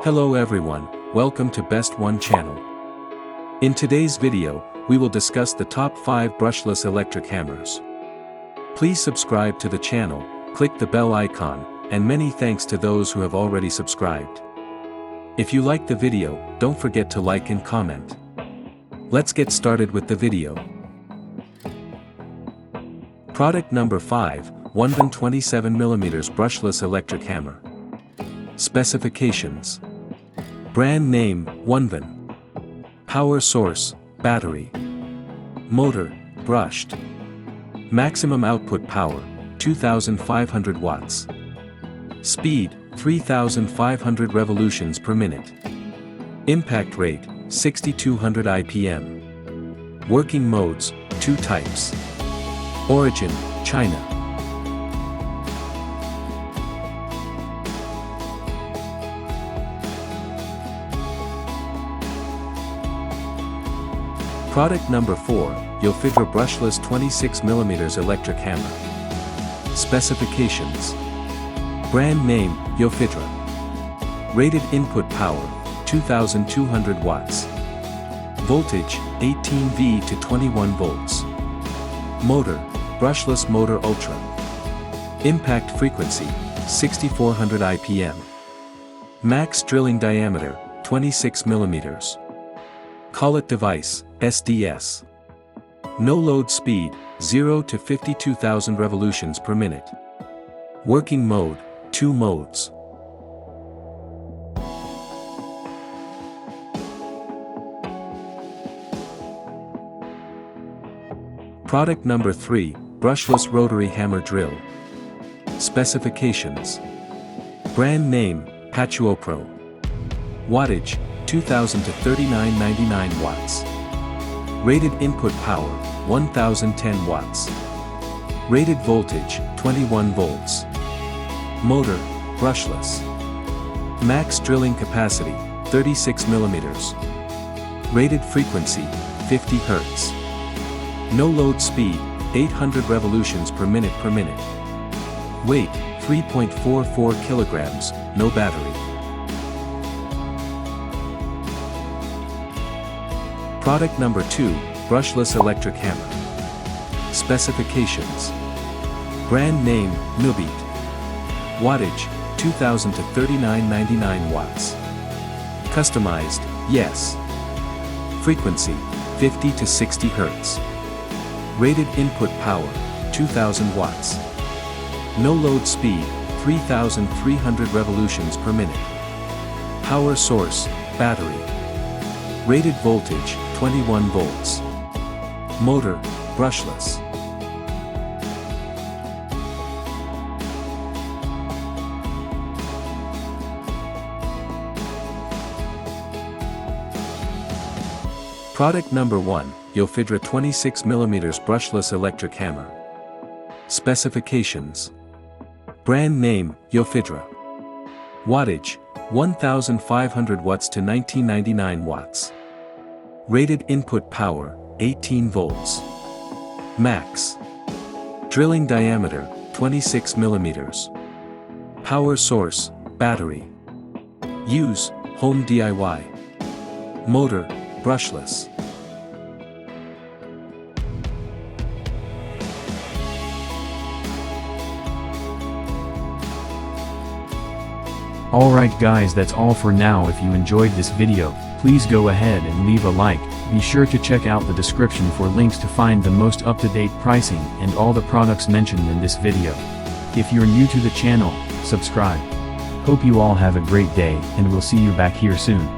Hello everyone, welcome to Best One channel. In today's video, we will discuss the top 5 brushless electric hammers. Please subscribe to the channel, click the bell icon, and many thanks to those who have already subscribed. If you like the video, don't forget to like and comment. Let's get started with the video. Product number 5, Wunven 27mm brushless electric hammer. Specifications. Brand name, Wunven. Power source, battery. Motor, brushed. Maximum output power, 2500 watts. Speed, 3500 revolutions per minute. Impact rate, 6200 IPM. Working modes, 2 types. Origin, China. Product number 4, Yofidra brushless 26mm electric hammer. Specifications. Brand name, Yofidra. Rated input power, 2200 watts. Voltage, 18V to 21 volts. Motor, brushless motor ultra. Impact frequency, 6400 IPM. Max drilling diameter, 26mm. Collet device, SDS. No load speed, 0 to 52,000 revolutions per minute. Working mode, 2 modes. Product number 3, brushless rotary hammer drill. Specifications. Brand name, Patuo Pro. Wattage, 2000 to 3999 watts. Rated input power, 1010 watts. Rated voltage, 21 volts. Motor, brushless. Max drilling capacity, 36mm. Rated frequency, 50 Hz. No load speed, 800 revolutions per minute. Weight, 3.44 kilograms, no battery. Product number 2, brushless electric hammer. Specifications. Brand name, Nubit. Wattage, 2000 to 3999 watts. Customized, yes. Frequency, 50 to 60 Hz. Rated input power, 2000 watts. No load speed, 3300 revolutions per minute. Power source, battery. Rated voltage, 21 volts. Motor, brushless. Product number 1, Yofidra 26mm brushless electric hammer. Specifications. Brand name, Yofidra. Wattage, 1500 watts to 1999 watts. Rated input power, 18 volts. Max. Drilling diameter, 26mm. Power source, battery. Use, home DIY. Motor, brushless. Alright guys, that's all for now. If you enjoyed this video, please go ahead and leave a like. Be sure to check out the description for links to find the most up-to-date pricing and all the products mentioned in this video. If you're new to the channel, subscribe. Hope you all have a great day and we'll see you back here soon.